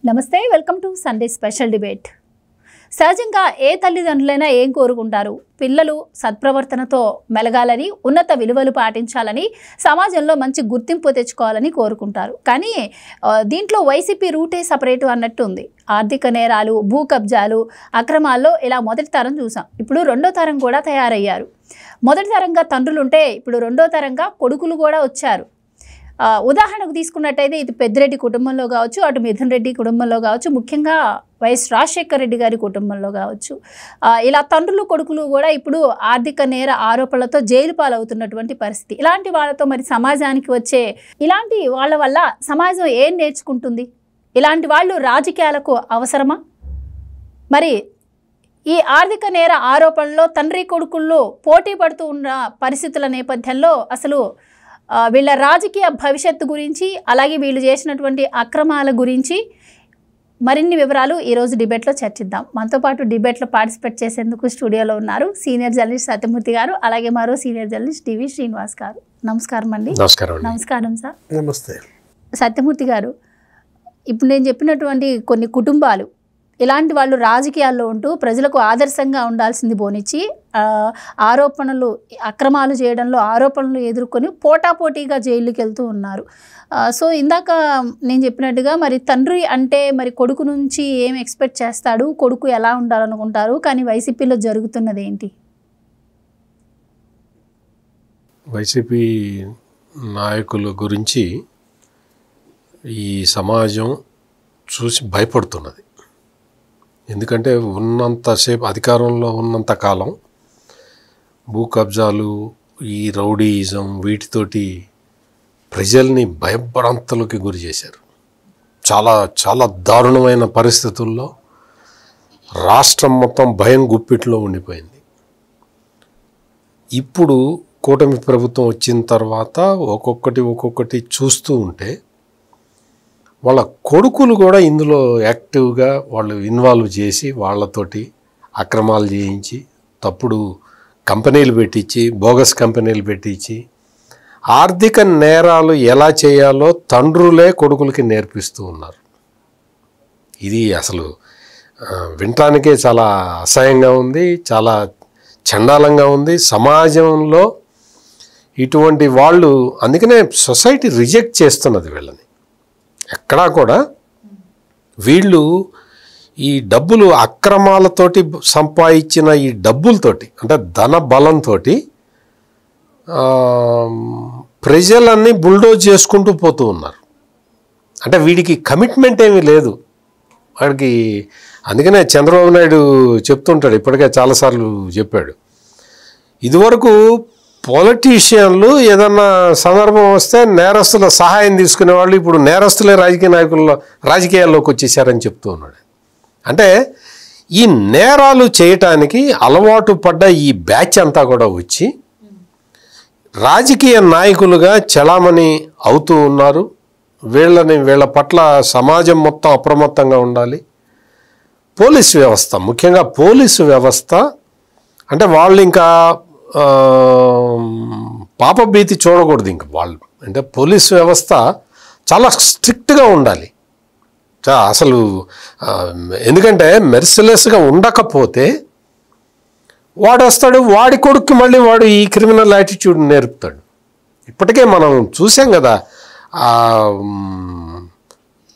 నమస్తే, welcome to Sunday special debate. సహజంగా ఏ తల్లిదండ్రులైనా ఏం కోరుకుంటారు? పిల్లలు సత్ప్రవర్తనతో మెలగాలని, ఉన్నత విలువలు పాటించాలని, సమాజంలో మంచి గుర్తింపు తెచ్చుకోవాలని కోరుకుంటారు. కానీ దీంట్లో వైసీపీ రూటే సపరేటు అన్నట్టు ఉంది. ఆర్థిక నేరాలు, భూ కబ్జాలు, అక్రమాల్లో ఇలా మొదటి తరం చూసాం. ఇప్పుడు రెండో తరం కూడా తయారయ్యారు. మొదటి తరంగా తండ్రులుంటే ఇప్పుడు రెండో తరంగా కొడుకులు కూడా వచ్చారు. ఉదాహరణకు తీసుకున్నట్టయితే ఇది పెద్దిరెడ్డి కుటుంబంలో కావచ్చు, అటు మిథున్ రెడ్డి కుటుంబంలో కావచ్చు, ముఖ్యంగా వైఎస్ రాజశేఖర రెడ్డి గారి కుటుంబంలో కావచ్చు. ఇలా తండ్రులు కొడుకులు కూడా ఇప్పుడు ఆర్థిక నేర ఆరోపణలతో జైలు పాలవుతున్నటువంటి పరిస్థితి. ఇలాంటి వాళ్ళతో మరి సమాజానికి వచ్చే ఇలాంటి వాళ్ళ వల్ల సమాజం ఏం నేర్చుకుంటుంది? ఇలాంటి వాళ్ళు రాజకీయాలకు అవసరమా? మరి ఈ ఆర్థిక నేర ఆరోపణలో తండ్రి కొడుకుల్లో పోటీ పడుతూ ఉన్న పరిస్థితుల నేపథ్యంలో అసలు వీళ్ళ రాజకీయ భవిష్యత్తు గురించి, అలాగే వీళ్ళు చేసినటువంటి అక్రమాల గురించి మరిన్ని వివరాలు ఈరోజు డిబేట్లో చర్చిద్దాం. మనతో పాటు డిబేట్లో పార్టిసిపేట్ చేసేందుకు స్టూడియోలో ఉన్నారు సీనియర్ జర్నలిస్ట్ సత్యమూర్తి గారు, అలాగే మరో సీనియర్ జర్నలిస్ట్ టీవీ శ్రీనివాస్ గారు. నమస్కారం అండి. నమస్కారం సార్. నమస్తే. సత్యమూర్తి గారు, ఇప్పుడు నేను చెప్పినటువంటి కొన్ని కుటుంబాలు ఇలాంటి వాళ్ళు రాజకీయాల్లో ఉంటూ ప్రజలకు ఆదర్శంగా ఉండాల్సింది పోనిచ్చి ఆరోపణలు, అక్రమాలు చేయడంలో ఆరోపణలు ఎదుర్కొని పోటాపోటీగా జైలుకి వెళ్తూ ఉన్నారు. సో ఇందాక నేను చెప్పినట్టుగా మరి తండ్రి అంటే మరి కొడుకు నుంచి ఏం ఎక్స్పెక్ట్ చేస్తాడు, కొడుకు ఎలా ఉండాలనుకుంటారు, కానీ వైసీపీలో జరుగుతున్నది ఏంటి? వైసీపీ నాయకుల గురించి ఈ సమాజం చూసి భయపడుతున్నది. ఎందుకంటే ఉన్నంతసేపు అధికారంలో ఉన్నంత కాలం భూ కబ్జాలు, ఈ రౌడీయిజం వీటితోటి ప్రజల్ని భయభ్రాంతులకి గురి చేశారు. చాలా చాలా దారుణమైన పరిస్థితుల్లో రాష్ట్రం మొత్తం భయం గుప్పిట్లో ఉండిపోయింది. ఇప్పుడు కూటమి ప్రభుత్వం వచ్చిన తర్వాత ఒక్కొక్కటి చూస్తూ ఉంటే వాళ్ళ కొడుకులు కూడా ఇందులో యాక్టివ్గా వాళ్ళు ఇన్వాల్వ్ చేసి వాళ్ళతోటి అక్రమాలు చేయించి, తప్పుడు కంపెనీలు పెట్టించి, బోగస్ కంపెనీలు పెట్టించి ఆర్థిక నేరాలు ఎలా చేయాలో తండ్రులే కొడుకులకి నేర్పిస్తూ ఉన్నారు. ఇది అసలు వినటానికే చాలా అసహ్యంగా ఉంది, చాలా చండాలంగా ఉంది. సమాజంలో ఇటువంటి వాళ్ళు, అందుకనే సొసైటీ రిజెక్ట్ చేస్తున్నది వీళ్ళని. ఎక్కడా కూడా వీళ్ళు ఈ డబ్బులు అక్రమాలతోటి సంపాదించిన ఈ డబ్బులతోటి, అంటే ధన బలంతో ప్రజలన్నీ బుల్డోజ్ చేసుకుంటూ పోతూ ఉన్నారు. అంటే వీడికి కమిట్మెంట్ ఏమీ లేదు వాడికి. అందుకనే చంద్రబాబు నాయుడు చెప్తుంటాడు, ఇప్పటికే చాలాసార్లు చెప్పాడు, ఇదివరకు పొలిటీషియన్లు ఏదన్నా సందర్భం వస్తే నేరస్తుల సహాయం తీసుకునే వాళ్ళు ఇప్పుడు నేరస్తులే రాజకీయాల్లోకి వచ్చేసారని చెప్తూ ఉన్నాడు. అంటే ఈ నేరాలు చేయటానికి అలవాటు పడ్డ ఈ బ్యాచ్ అంతా కూడా వచ్చి రాజకీయ నాయకులుగా చలామణి అవుతూ ఉన్నారు. వీళ్ళ పట్ల సమాజం మొత్తం అప్రమత్తంగా ఉండాలి. పోలీసు వ్యవస్థ, ముఖ్యంగా పోలీసు వ్యవస్థ అంటే వాళ్ళు ఇంకా పాపభీతి చూడకూడదు. ఇంక వాళ్ళు అంటే పోలీసు వ్యవస్థ చాలా స్ట్రిక్ట్గా ఉండాలి అసలు. ఎందుకంటే మెర్సిలెస్గా ఉండకపోతే వాడు వస్తాడు, వాడి కొడుక్కి మళ్ళీ వాడు ఈ క్రిమినల్ యాటిట్యూడ్ నేర్పుతాడు. ఇప్పటికే మనం చూసాం కదా,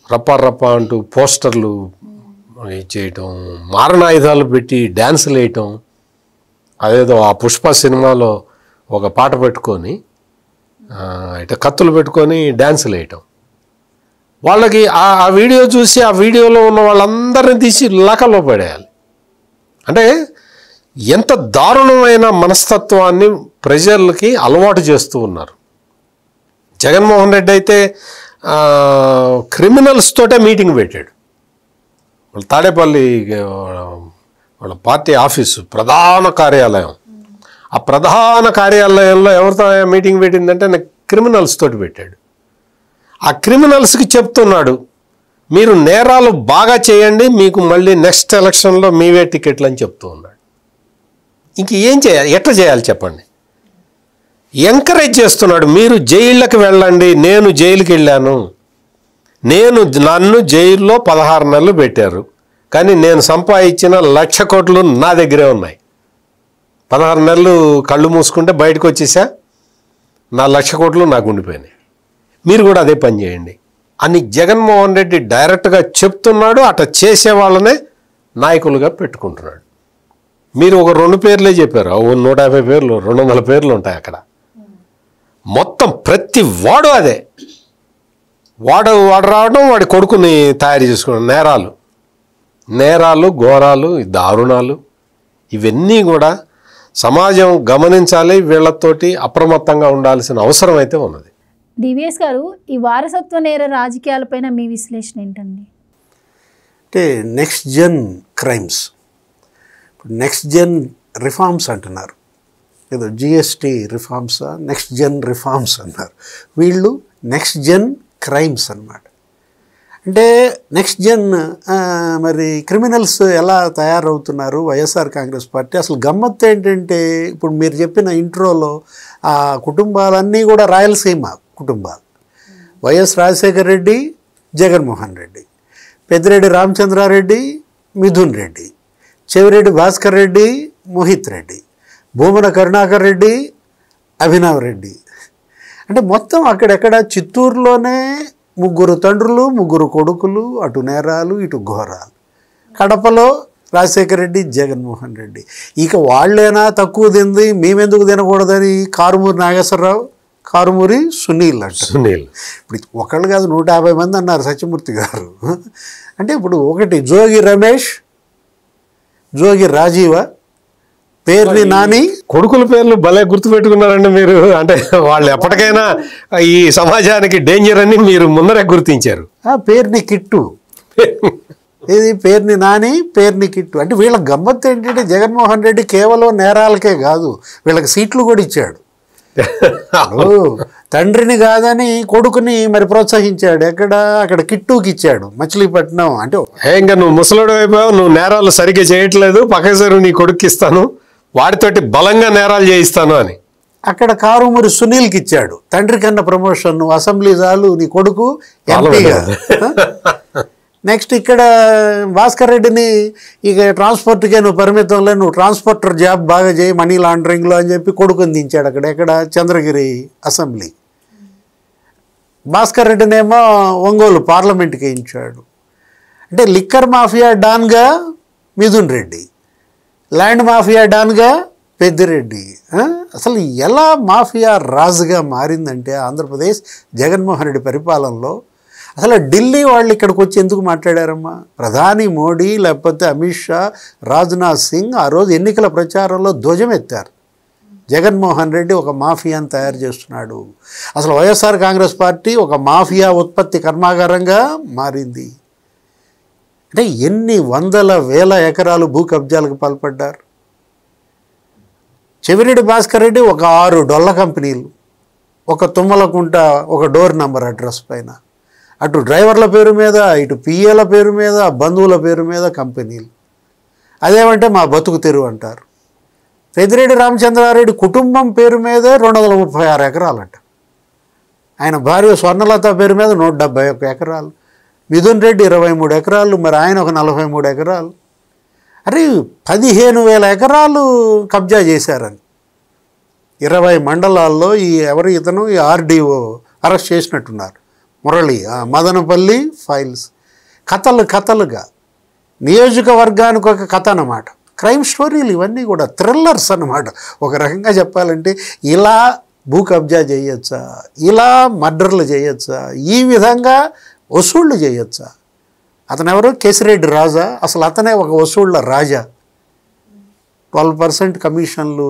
రప్పా అంటూ పోస్టర్లు చేయటం, మారణాయుధాలు పెట్టి డ్యాన్సులు వేయటం. అదేదో ఆ పుష్ప సినిమాలో ఒక పాట పెట్టుకొని ఇట్లా కత్తులు పెట్టుకొని డ్యాన్సులు వేయటం. వాళ్ళకి ఆ వీడియో చూసి ఆ వీడియోలో ఉన్న వాళ్ళందరినీ తీసి లకలో పడేయాలి. అంటే ఎంత దారుణమైన మనస్తత్వాన్ని ప్రజలకి అలవాటు చేస్తూ ఉన్నారు. జగన్మోహన్ రెడ్డి అయితే క్రిమినల్స్ తోటే మీటింగ్ పెట్టాడు. వాళ్ళు తాడేపల్లి వాళ్ళ పార్టీ ఆఫీసు ప్రధాన కార్యాలయం, ఆ ప్రధాన కార్యాలయంలో ఎవరితో మీటింగ్ పెట్టిందంటే క్రిమినల్స్ తోటి పెట్టాడు. ఆ క్రిమినల్స్కి చెప్తున్నాడు, మీరు నేరాలు బాగా చేయండి, మీకు మళ్ళీ నెక్స్ట్ ఎలక్షన్లో మీవే టికెట్లు అని చెప్తూ ఉన్నాడు. ఇంక ఏం చేయాలి, ఎట్లా చేయాలి చెప్పండి? ఎంకరేజ్ చేస్తున్నాడు, మీరు జైళ్ళకి వెళ్ళండి, నేను జైలుకి వెళ్ళాను, నన్ను జైల్లో 16 నెలలు పెట్టారు, కానీ నేను సంపాదించిన 1,00,000 కోట్లు నా దగ్గరే ఉన్నాయి. 16 నెలలు కళ్ళు మూసుకుంటే బయటకు వచ్చేసా, నా 1,00,000 కోట్లు నాకు ఉండిపోయినాయి, మీరు కూడా అదే పని చేయండి అని జగన్మోహన్ రెడ్డి డైరెక్ట్గా చెప్తున్నాడు. అట్లా చేసే వాళ్ళనే నాయకులుగా పెట్టుకుంటున్నాడు. మీరు ఒక 2 పేర్లే చెప్పారు, 150 పేర్లు 200 పేర్లు ఉంటాయి అక్కడ. మొత్తం ప్రతి వాడు అదే, వాడు రావడం, వాడి కొడుకుని తయారు చేసుకోవడం, నేరాలు ఘోరాలు, దారుణాలు, ఇవన్నీ కూడా సమాజం గమనించాలి. వీళ్ళతోటి అప్రమత్తంగా ఉండాల్సిన అవసరం అయితే ఉన్నది. డివిఎస్ గారు, ఈ వారసత్వ నేర రాజకీయాలపైన మీ విశ్లేషణ ఏంటండి? అంటే next gen crimes, next gen reforms అంటున్నారు, ఏదో జిఎస్టీ రిఫార్మ్సా నెక్స్ట్ జెన్ రిఫార్మ్స్ అన్నారు. వీళ్ళు నెక్స్ట్ జెన్ క్రైమ్స్ అన్నమాట. అంటే నెక్స్ట్ జెన్ మరి క్రిమినల్స్ ఎలా తయారవుతున్నారు వైఎస్ఆర్ కాంగ్రెస్ పార్టీ. అసలు గమ్మత్తు ఏంటంటే, ఇప్పుడు మీరు చెప్పిన ఇంట్రోలో ఆ కుటుంబాలన్నీ కూడా రాయలసీమ కుటుంబాలు. వైఎస్ రాజశేఖర రెడ్డి, జగన్మోహన్ రెడ్డి, పెద్దిరెడ్డి రామచంద్రారెడ్డి, మిథున్ రెడ్డి, చెవిరెడ్డి భాస్కర్ రెడ్డి, మోహిత్ రెడ్డి, భూమన కరుణాకర్ రెడ్డి, అభినవ్ రెడ్డి. అంటే మొత్తం అక్కడెక్కడ చిత్తూరులోనే 3 తండ్రులు 3 కొడుకులు, అటు నేరాలు ఇటు ఘోరాలు. కడపలో రాజశేఖర రెడ్డి, జగన్మోహన్ రెడ్డి. ఇక వాళ్ళేనా తక్కువ తింది, మేమెందుకు తినకూడదని కారుమూరి నాగేశ్వరరావు, కారుమూరి సునీల్ సునీల్. ఇప్పుడు ఒకళ్ళు కాదు 150 మంది అన్నారు సత్యమూర్తి గారు. అంటే ఇప్పుడు ఒకటి జోగి రమేష్, జోగి రాజీవ, పేర్ని నాని. కొడుకుల పేర్లు భలే గుర్తుపెట్టుకున్నారండి మీరు. అంటే వాళ్ళు ఎప్పటికైనా ఈ సమాజానికి డేంజర్ అని మీరు ముందరే గుర్తించారు. పేర్ని కిట్టు, ఇది పేర్ని నాని, పేర్ని కిట్టు. అంటే వీళ్ళ గమ్మత్తు ఏంటంటే, జగన్మోహన్ రెడ్డి కేవలం నేరాలకే కాదు, వీళ్ళకి సీట్లు కూడా ఇచ్చాడు. తండ్రిని కాదని కొడుకుని మరి ప్రోత్సహించాడు. అక్కడ కిట్టుకి ఇచ్చాడు మచిలీపట్నం. అంటే ఇంకా నువ్వు ముసలోడు అయిపోయావు, నువ్వు నేరాలు సరిగ్గా చేయట్లేదు, పక్కసారి నీ కొడుకు ఇస్తాను, వాడితోటి బలంగా నేరాలు చేయిస్తాను అని. అక్కడ కారుమూరి సునీల్కి ఇచ్చాడు, తండ్రి కన్నా ప్రమోషన్, నువ్వు అసెంబ్లీ చాలు, నీ కొడుకు ఎంపీగా. నెక్స్ట్ ఇక్కడ భాస్కర్ రెడ్డిని ఇక ట్రాన్స్పోర్ట్కే నువ్వు పరిమితంలో, నువ్వు ట్రాన్స్పోర్టర్ జాబ్ బాగా చేయి మనీ లాండరింగ్లో అని చెప్పి కొడుకుని దించాడు ఎక్కడ చంద్రగిరి అసెంబ్లీ. భాస్కర్ రెడ్డినేమో ఒంగోలు పార్లమెంట్కి ఇచ్చాడు. అంటే లిక్కర్ మాఫియా డాన్గా మిథున్ రెడ్డి, ల్యాండ్ మాఫియా డాన్గా పెద్దిరెడ్డి. అసలు ఎలా మాఫియా రాజుగా మారిందంటే ఆంధ్రప్రదేశ్ జగన్మోహన్ రెడ్డి పరిపాలనలో. అసలు ఢిల్లీ వాళ్ళు ఇక్కడికి వచ్చి ఎందుకు మాట్లాడారమ్మా? ప్రధాని మోడీ లేకపోతే అమిత్ షా, రాజ్నాథ్ సింగ్ ఆ రోజు ఎన్నికల ప్రచారంలో ధ్వజమెత్తారు, జగన్మోహన్ రెడ్డి ఒక మాఫియాను తయారు చేస్తున్నాడు, అసలు వైఎస్ఆర్ కాంగ్రెస్ పార్టీ ఒక మాఫియా ఉత్పత్తి కర్మాగారంగా మారింది. అంటే ఎన్ని వందల వేల ఎకరాలు భూ కబ్జాలకు పాల్పడ్డారు. చెవిరెడ్డి భాస్కర్ రెడ్డి ఒక 6 డొల్ల కంపెనీలు, ఒక తుమ్మలకుంట ఒక డోర్ నంబర్ అడ్రస్ పైన, అటు డ్రైవర్ల పేరు మీద, ఇటు పిఏల పేరు మీద, బంధువుల పేరు మీద కంపెనీలు. అదేమంటే మా బతుకు తెరువు అంటారు. పెద్దిరెడ్డి రామచంద్రారెడ్డి కుటుంబం పేరు మీదే 236 ఎకరాలంట. ఆయన భార్య స్వర్ణలత పేరు మీద 171 ఎకరాలు. మిథున్ రెడ్డి 23 ఎకరాలు, మరి ఆయన ఒక 43 ఎకరాలు. అరే 15,000 ఎకరాలు కబ్జా చేశారని 20 మండలాల్లో ఇతను ఈ ఆర్డీఓ అరెస్ట్ చేసినట్టున్నారు. మురళి, మదనపల్లి ఫైల్స్. కథలుగా నియోజకవర్గానికి ఒక కథ అన్నమాట. క్రైమ్ స్టోరీలు ఇవన్నీ కూడా థ్రిల్లర్స్ అన్నమాట. ఒక రకంగా చెప్పాలంటే ఇలా భూ కబ్జా చేయొచ్చా, ఇలా మర్డర్లు చేయొచ్చా, ఈ విధంగా వసూళ్ళు చేయొచ్చా? అతను ఎవరు? కేసిరెడ్డి రాజా. అసలు అతనే ఒక వసూళ్ళ రాజా. 12% కమిషన్లు,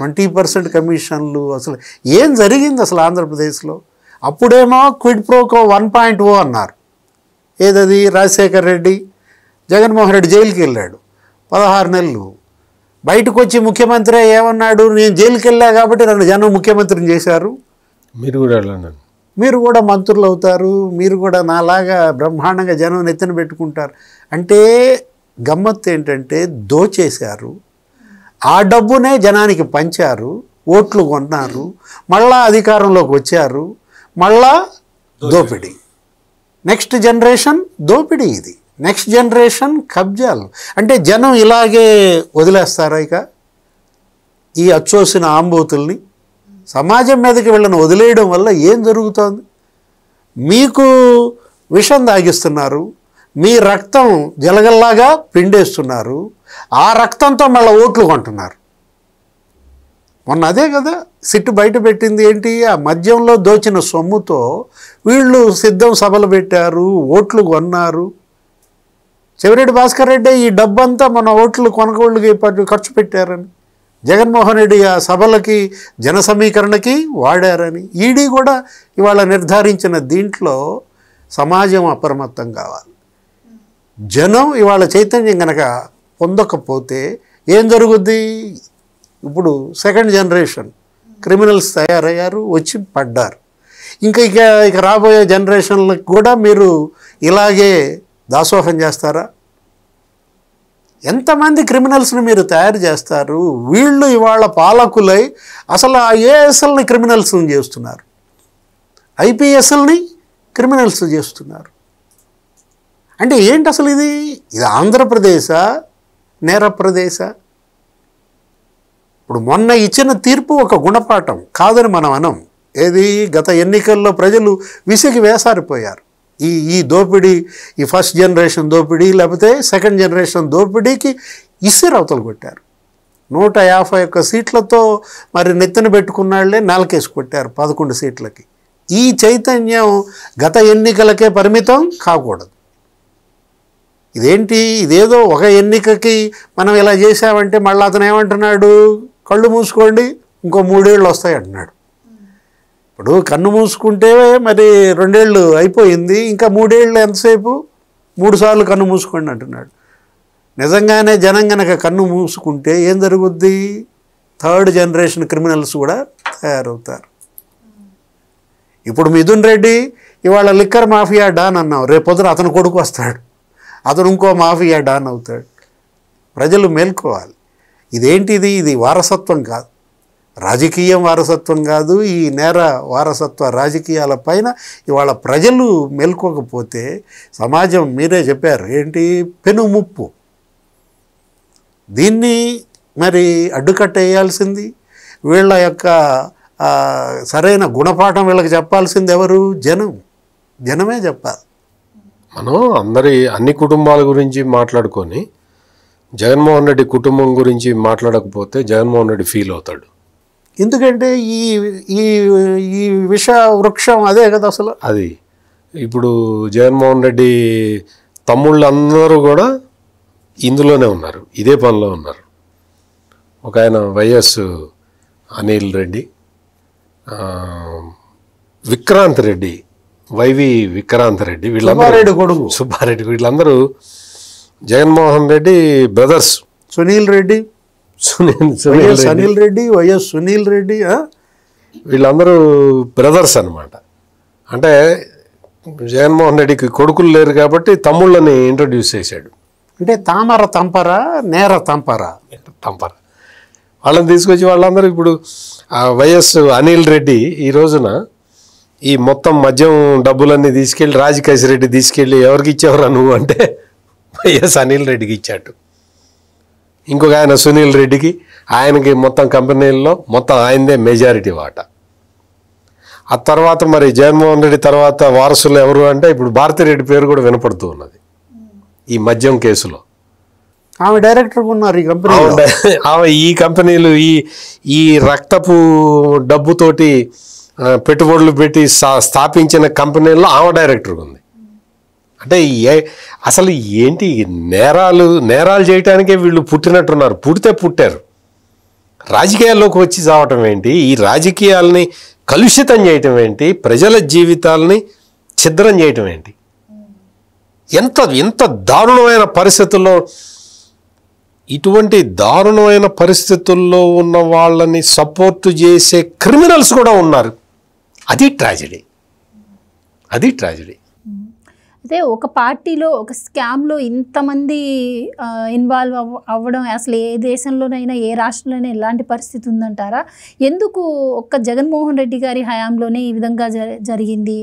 20% కమిషన్లు. అసలు ఏం జరిగింది అసలు ఆంధ్రప్రదేశ్లో? అప్పుడేమో క్విడ్ ప్రోకో 1.0 అన్నారు. ఏదది? రాజశేఖర్ రెడ్డి, జగన్మోహన్ రెడ్డి జైలుకి వెళ్ళాడు 16 నెలలు. బయటకు వచ్చి ముఖ్యమంత్రి ఏమన్నాడు? నేను జైలుకి వెళ్ళా కాబట్టి నన్ను జనం ముఖ్యమంత్రిని చేశారు, మీరు కూడా మంత్రులు అవుతారు, మీరు కూడా నాలాగా బ్రహ్మాండంగా జనం నెత్తిన పెట్టుకుంటారు. అంటే గమ్మత్తు ఏంటంటే దోచేశారు, ఆ డబ్బునే జనానికి పంచారు, ఓట్లు కొన్నారు, మళ్ళా అధికారంలోకి వచ్చారు, మళ్ళా దోపిడీ. నెక్స్ట్ జనరేషన్ దోపిడీ, ఇది నెక్స్ట్ జనరేషన్ కబ్జాలు. అంటే జనం ఇలాగే వదిలేస్తారా? ఇక ఈ అచ్చోసిన ఆంబోతుల్ని సమాజం మీదకి వీళ్ళని వదిలేయడం వల్ల ఏం జరుగుతోంది? మీకు విషం తాగిస్తున్నారు, మీ రక్తం జలగల్లాగా పిండేస్తున్నారు, ఆ రక్తంతో మళ్ళీ ఓట్లు కొంటున్నారు. మొన్న అదే కదా సిట్టు బయట పెట్టింది ఏంటి? ఆ మద్యంలో దోచిన సొమ్ముతో వీళ్ళు సిద్ధం సభలు పెట్టారు, ఓట్లు కొన్నారు. చెవిరెడ్డి భాస్కర్ రెడ్డి ఈ డబ్బంతా మన ఓట్లు కొనుగోళ్ళకి ఖర్చు పెట్టారని, జగన్మోహన్ రెడ్డి ఆ సభలకి జన సమీకరణకి వాడారని ఈడీ కూడా ఇవాళ నిర్ధారించిన దీంట్లో సమాజం అప్రమత్తం కావాలి. జనం ఇవాళ చైతన్యం కనుక పొందకపోతే ఏం జరుగుద్ది? ఇప్పుడు సెకండ్ జనరేషన్ క్రిమినల్స్ తయారయ్యారు, వచ్చి పడ్డారు. ఇక రాబోయే జనరేషన్లకు కూడా మీరు ఇలాగే దాసోహం చేస్తారా? ఎంతమంది క్రిమినల్స్ని మీరు తయారు చేస్తారు? వీళ్ళు ఇవాళ పాలకులై అసలు ఆ ఏఎస్ఎల్ని క్రిమినల్స్ని చేస్తున్నారు, ఐపీఎస్ఎల్ని క్రిమినల్స్ చేస్తున్నారు. అంటే ఏంటి అసలు ఇది ఆంధ్రప్రదేశా, నేరప్రదేశా? ఇప్పుడు మొన్న ఇచ్చిన తీర్పు ఒక గుణపాఠం కాదని మనం అనం. ఏది గత ఎన్నికల్లో ప్రజలు విసిగి వేసారిపోయారు. ఈ దోపిడీ, ఈ ఫస్ట్ జనరేషన్ దోపిడీ లేకపోతే సెకండ్ జనరేషన్ దోపిడీకి ఇసిరవతలు కొట్టారు. 151 సీట్లతో మరి నెత్తిన పెట్టుకున్నాళ్లే నాలుకేసి కొట్టారు 11 సీట్లకి. ఈ చైతన్యం గత ఎన్నికలకే పరిమితం కాకూడదు. ఇదేంటి? ఇదేదో ఒక ఎన్నికకి మనం ఇలా చేసామంటే మళ్ళీ అతను ఏమంటున్నాడు? కళ్ళు మూసుకోండి, ఇంకో 3 ఏళ్ళు వస్తాయి అంటున్నాడు. ఇప్పుడు కన్ను మూసుకుంటే మరి 2 ఏళ్ళు అయిపోయింది, ఇంకా 3 ఏళ్ళు ఎంతసేపు? 3 సార్లు కన్ను మూసుకోండి అంటున్నాడు. నిజంగానే జనం గనక కన్ను మూసుకుంటే ఏం జరుగుద్ది? థర్డ్ జనరేషన్ క్రిమినల్స్ కూడా తయారవుతారు. ఇప్పుడు మిథున్ రెడ్డి ఇవాళ లిక్కర్ మాఫియా డాన్ అన్నావు, రేపొద్దున అతను కొడుకు వస్తాడు, అతను ఇంకో మాఫియా డాన్ అవుతాడు. ప్రజలు మేల్కోవాలి. ఇదేంటిది? ఇది వారసత్వం కాదు, రాజకీయం వారసత్వం కాదు. ఈ నేర వారసత్వ రాజకీయాల పైన ఇవాళ ప్రజలు మేల్కోకపోతే సమాజం, మీరే చెప్పారు ఏంటి, పెనుముప్పు. దీన్ని మరి అడ్డుకట్టేయాల్సింది వీళ్ళ యొక్క సరైన గుణపాఠం వీళ్ళకి చెప్పాల్సింది ఎవరు? జనమే చెప్పాలి. మనం అన్ని కుటుంబాల గురించి మాట్లాడుకొని జగన్మోహన్ రెడ్డి కుటుంబం గురించి మాట్లాడకపోతే జగన్మోహన్ రెడ్డి ఫీల్ అవుతాడు. ఎందుకంటే ఈ విష వృక్షం అదే కదా అసలు. అది ఇప్పుడు జగన్మోహన్ రెడ్డి తమ్ముళ్ళు అందరూ కూడా ఇందులోనే ఉన్నారు, ఇదే పనిలో ఉన్నారు. ఒక ఆయన వైఎస్ అనిల్ రెడ్డి, విక్రాంత్ రెడ్డి, విక్రాంత్ రెడ్డి, వీళ్ళందరూ కొడుకు సుబ్బారెడ్డి, వీళ్ళందరూ జగన్మోహన్ రెడ్డి బ్రదర్స్. సునీల్ రెడ్డి, సునీల్ రెడ్డి, వైఎస్ సునీల్ రెడ్డి, వీళ్ళందరూ బ్రదర్స్ అన్నమాట. అంటే జగన్మోహన్ రెడ్డికి కొడుకులు లేరు కాబట్టి తమ్ముళ్ళని ఇంట్రడ్యూస్ చేశాడు. అంటే తామర తంపరా, నేర తంపరా, వాళ్ళని తీసుకొచ్చి వాళ్ళందరూ ఇప్పుడు వైఎస్ అనిల్ రెడ్డి ఈ రోజున ఈ మొత్తం మద్యం డబ్బులన్నీ తీసుకెళ్ళి రాజకేశ్ రెడ్డి తీసుకెళ్ళి ఎవరికి ఇచ్చేవరా నువ్వు అంటే వైఎస్ అనిల్ రెడ్డికి ఇచ్చాడు. ఇంకొక ఆయన సునీల్ రెడ్డికి, ఆయనకి మొత్తం కంపెనీల్లో మొత్తం ఆయనదే మెజారిటీ వాటా. ఆ తర్వాత మరి జగన్మోహన్ రెడ్డి తర్వాత వారసులు ఎవరు అంటే ఇప్పుడు భారతిరెడ్డి పేరు కూడా వినపడుతూ ఉన్నది ఈ మద్యం కేసులో. ఆమె డైరెక్టర్గా ఉన్నారు ఈ కంపెనీ. ఆమె ఈ కంపెనీలు ఈ రక్తపు డబ్బుతోటి పెట్టుబడులు పెట్టి స్థాపించిన కంపెనీల్లో ఆమె డైరెక్టర్గా ఉంది. అంటే అసలు ఏంటి నేరాలు చేయటానికే వీళ్ళు పుట్టినట్టున్నారు. పుట్టారు, రాజకీయాల్లోకి వచ్చి చావటం ఏంటి? ఈ రాజకీయాలని కలుషితం చేయటం ఏంటి? ప్రజల జీవితాలని ఛిద్రం చేయటం ఏంటి? ఎంత దారుణమైన పరిస్థితుల్లో, ఇటువంటి దారుణమైన పరిస్థితుల్లో ఉన్న వాళ్ళని సపోర్టు చేసే క్రిమినల్స్ కూడా ఉన్నారు. అది ట్రాజెడీ. అయితే ఒక పార్టీలో ఒక స్కామ్లో ఇంతమంది ఇన్వాల్వ్ అవ్వడం అసలు ఏ దేశంలోనైనా ఏ రాష్ట్రంలోనైనా ఎలాంటి పరిస్థితి ఉందంటారా? ఎందుకు ఒక్క జగన్మోహన్ రెడ్డి గారి హయాంలోనే ఈ విధంగా జరిగింది?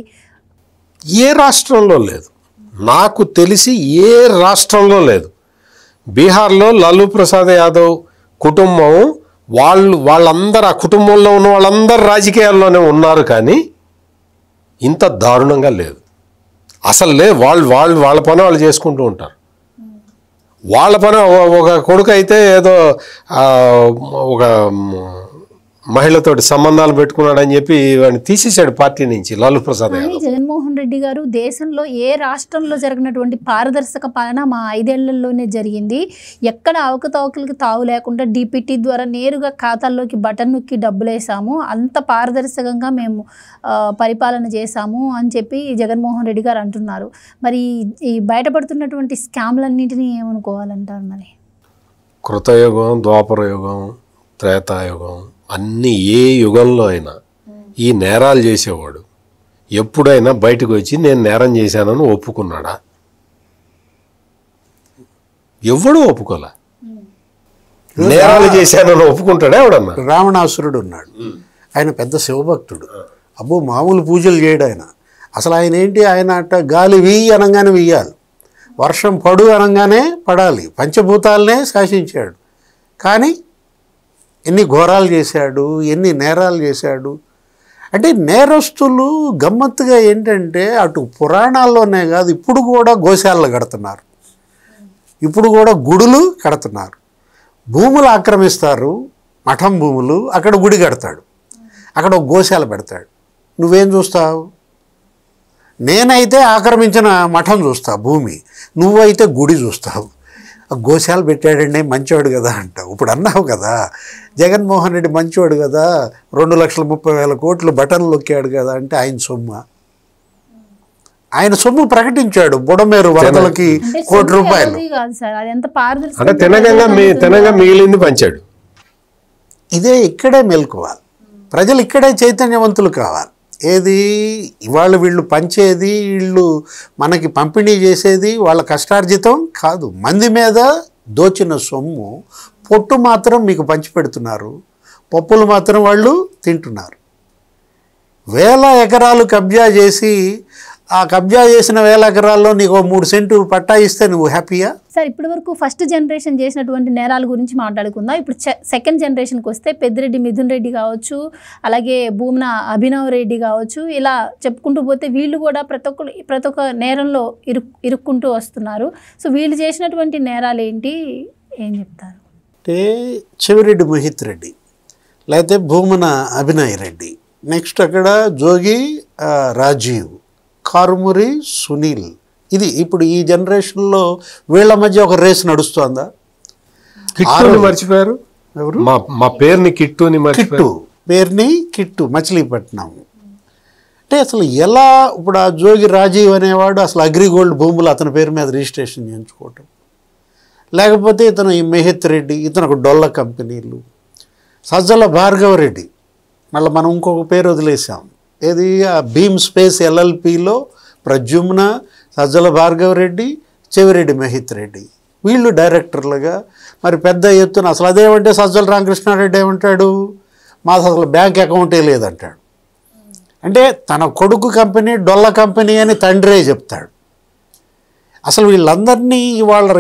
ఏ రాష్ట్రంలో లేదు, నాకు తెలిసి ఏ రాష్ట్రంలో లేదు. బీహార్లో లాలూ ప్రసాద్ యాదవ్ కుటుంబం వాళ్ళందరూ, ఆ కుటుంబంలో ఉన్న వాళ్ళందరూ రాజకీయాల్లోనే ఉన్నారు, కానీ ఇంత దారుణంగా లేదు అసలు. లేదు, వాళ్ళ పని వాళ్ళు చేసుకుంటూ ఉంటారు. వాళ్ళ పని ఒక కొడుకు అయితే ఏదో ఒక మహిళతోటి సంబంధాలు పెట్టుకున్నాడని చెప్పి వాడిని తీసేశాడు పార్టీ నుంచి లాలూ ప్రసాద్ కానీ యాదవ్. జగన్మోహన్ రెడ్డి గారు దేశంలో ఏ రాష్ట్రంలో జరిగినటువంటి పారదర్శక పాలన మా 5 ఏళ్లలోనే జరిగింది. ఎక్కడ అవకతవకలకి తావు లేకుండా డిపిటి ద్వారా నేరుగా ఖాతాల్లోకి బటన్ నొక్కి డబ్బులు వేసాము, అంత పారదర్శకంగా మేము పరిపాలన చేశాము అని చెప్పి జగన్మోహన్ రెడ్డి గారు అంటున్నారు. మరి ఈ బయటపడుతున్నటువంటి స్కామ్లన్నింటినీ ఏమనుకోవాలంటారు? మరి కృతయుగం, ద్వాపరయుగం, త్రేతాయుగం అన్నీ ఏ యుగంలో అయినా ఈ నేరాలు చేసేవాడు ఎప్పుడైనా బయటకు వచ్చి నేను నేరం చేశానని ఒప్పుకున్నాడా? ఎవడు ఒప్పుకోలే. నేరాలు చేశానని ఒప్పుకుంటాడా ఎవడన్నా? రావణాసురుడు ఉన్నాడు, ఆయన పెద్ద శివభక్తుడు. అబ్బో మామూలు పూజలు చేయడు ఆయన. అసలు ఆయన ఏంటి, ఆయన అట్ట గాలి వీయి అనగానే వీయాలి, వర్షం పడు అనగానే పడాలి, పంచభూతాలనే శాసించాడు. కానీ ఎన్ని ఘోరాలు చేశాడు, ఎన్ని నేరాలు చేశాడు. అంటే నేరస్తులు గమ్మత్తుగా ఏంటంటే అటు పురాణాల్లోనే కాదు, ఇప్పుడు కూడా గోశాలలు కడుతున్నారు, ఇప్పుడు కూడా గుడులు కడుతున్నారు. భూములు ఆక్రమిస్తారు, మఠం భూములు, అక్కడ గుడి కడతాడు, అక్కడ ఒక గోశాల పెడతాడు. నువ్వేం చూస్తావు? నేనైతే ఆక్రమించిన మఠం చూస్తా, భూమి, నువ్వైతే గుడి చూస్తావు. గోశాల పెట్టాడండి మంచివాడు కదా అంటావు. ఇప్పుడు అన్నావు కదా, జగన్మోహన్ రెడ్డి మంచివాడు కదా, 2,30,000 కోట్లు బటన్లు నొక్కాడు కదా అంటే ఆయన సొమ్ము. ఆయన సొమ్ము ప్రకటించాడు, బుడమేరు వరదలకి ₹1,00,00,000. అంటే తెలంగాణ మిగిలింది పంచాడు. ఇదే ఇక్కడే మేల్కోవాలి, ప్రజలు ఇక్కడే చైతన్యవంతులు కావాలి. ఏది ఇవాళ వీళ్ళు పంచేది, వీళ్ళు మనకి పంపిణీ చేసేది వాళ్ళ కష్టార్జితం కాదు, మంది మీద దోచిన సొమ్ము. పొట్టు మాత్రం మీకు పంచిపెడుతున్నారు, పప్పులు మాత్రం వాళ్ళు తింటున్నారు. 1000 ఎకరాలు కబ్జా చేసి, ఆ కబ్జా చేసిన 1000 ఎకరాల్లో నీకు 3 సెంటు పట్టా ఇస్తే నువ్వు హ్యాపీయా? సార్, ఇప్పటి వరకు ఫస్ట్ జనరేషన్ చేసినటువంటి నేరాల గురించి మాట్లాడుకుందాం. ఇప్పుడు సెకండ్ జనరేషన్కి వస్తే పెద్దిరెడ్డి మిథున్ రెడ్డి కావచ్చు, అలాగే భూమన అభినవ్ రెడ్డి కావచ్చు, ఇలా చెప్పుకుంటూ పోతే వీళ్ళు కూడా ప్రతి ఒక్క నేరంలో ఇరుక్కుంటూ వస్తున్నారు. సో వీళ్ళు చేసినటువంటి నేరాలు ఏంటి, ఏం చెప్తారు? అంటే చెవిరెడ్డి మహిత్ రెడ్డి, లేకపోతే భూమన అభినయ్ రెడ్డి, నెక్స్ట్ అక్కడ జోగి రాజీవ్, కారుమూరి సునీల్. ఇది ఇప్పుడు ఈ జనరేషన్లో వీళ్ళ మధ్య ఒక రేస్ నడుస్తోందా? కిట్టుని మర్చిపోయారు ఎవరు? మా పేరుని కిట్టుని కిట్టు, పేరుని కిట్టు, మచిలీపట్నం. అంటే అసలు ఎలా, ఇప్పుడు ఆ జోగి రాజీవ్ అనేవాడు అసలు అగ్రిగోల్డ్ భూములు అతని పేరు మీద రిజిస్ట్రేషన్ చేయించుకోవటం, లేకపోతే ఇతను ఈ మెహిత్ రెడ్డి, ఇతను ఒక డొల్ల కంపెనీలు. సజ్జల భార్గవ రెడ్డి, మళ్ళీ మనం ఇంకొక పేరు వదిలేసాం, ఏది ఆ భీమ్ స్పేస్ LLPలో ప్రద్యుమ్న, సజ్జల భార్గవ రెడ్డి, చెవిరెడ్డి మహిత్ రెడ్డి, వీళ్ళు డైరెక్టర్లుగా. మరి పెద్ద ఎత్తున అసలు అదేమంటే సజ్జల రామకృష్ణారెడ్డి ఏమంటాడు, మాది అసలు బ్యాంక్ అకౌంటే లేదంటాడు. అంటే తన కొడుకు కంపెనీ డొల్ల కంపెనీ అని తండ్రే చెప్తాడు. అసలు వీళ్ళందరినీ వాళ్ళ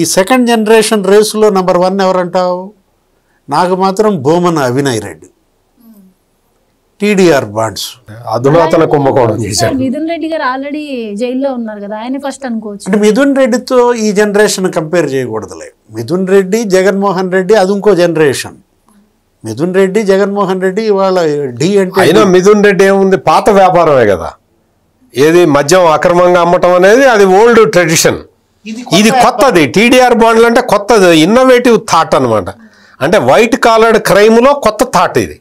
ఈ సెకండ్ జనరేషన్ రేసులో నెంబర్ 1 ఎవరంటావు? నాకు మాత్రం భూమన అభినయ్ రెడ్డి, TDR బాండ్స్ అధునాతన కుంభకోణం చేశారు. మిథున్ రెడ్డి గారు ఆల్రెడీ జైల్లో ఉన్నారు కదా, ఆయన ఫస్ట్ అనుకోవచ్చు. అంటే మిథున్ రెడ్డితో ఈ జనరేషన్ కంపేర్ చేయకూడదులే. మిథున్ రెడ్డి, జగన్మోహన్ రెడ్డి అది ఇంకో జనరేషన్. మిథున్ రెడ్డి, జగన్మోహన్ రెడ్డి ఇవాళ డి అంటే అయినా మిథున్ రెడ్డి ఏముంది, పాత వ్యాపారమే కదా. ఏది మద్యం అక్రమంగా అమ్మటం అనేది అది ఓల్డ్ ట్రెడిషన్, ఇది కొత్తది. TDR బాండ్లు అంటే కొత్తది, ఇన్నోవేటివ్ థాట్ అనమాట. అంటే వైట్ కాలర్డ్ క్రైమ్లో కొత్త థాట్ ఇది.